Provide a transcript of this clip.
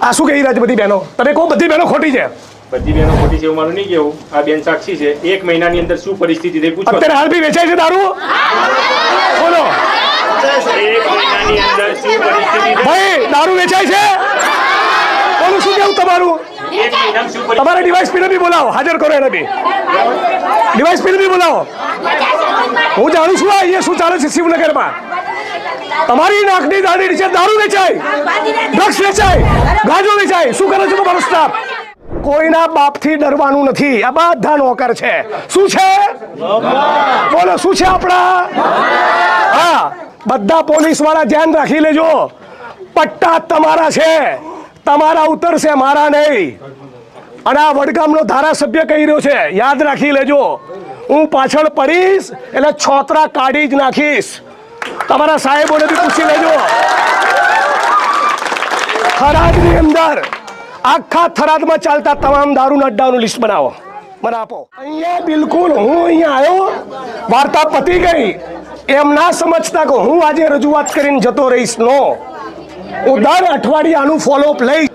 આ શું કહી રહ્યા છે બધી બહેનો? તમે કહો બધી બહેનો ખોટી છે. બધી બહેનો ખોટી છે એવું મારું નહીં કેવું. આ બેન સાક્ષી છે. 1 મહિનાની અંદર શું પરિસ્થિતિ થઈ પૂછો. અત્યારે હાલ બી વેચાય છે દારૂ? બોલો 1 મહિનાની અંદર શું પરિસ્થિતિ થઈ? ભાઈ, દારૂ વેચાય છે? બોલું શું કેવું તમારું? 1 મહિનામાં શું પરિસ્થિતિ? તમારે ડિવાઇસ પીને બી બોલાવો, હાજર કરો એને બી. ડિવાઇસ પીને બી બોલાવો. હું જાણું છું અહીંયા શું ચાલે છે શિવનગરમાં. તમારી નાકની દાઢી નીચે દારૂ વેચાય, ડ્રગ્સ વેચાય, ગાંજો વેચાય. શું કરે છે તમારો સ્ટાફ? કોઈના બાપથી ડરવાનું નથી. આ બધા નોકર છે. શું છે? બોલો શું છે આપણા? હા, બધા પોલીસ વાળા ધ્યાન રાખી લેજો. પટ્ટા તમારા છે, તમારા ઉતરશે, મારા નહીં. અને આ વડગામનો ધારાસભ્ય કહી રહ્યો છે, યાદ રાખી લેજો. હું પાછળ પડીશ એટલે છોતરા કાઢી જ નાખીશ. તમારા સાહેબોને બી પૂછી લેજો. થરાદની અંદર આખા થરાદમાં ચાલતા તમામ દારૂના અડ્ડાઓનું લિસ્ટ બનાવો, મને આપો. અહીંયા બિલકુલ હું અહીંયા આવ્યો, વાર્તા પતી ગઈ. એમ ના સમજતા કે હું આજે રજૂઆત કરીને જતો રહીશ. નો, હું દર અઠવાડિયે આનું ફોલોઅપ લઈશ.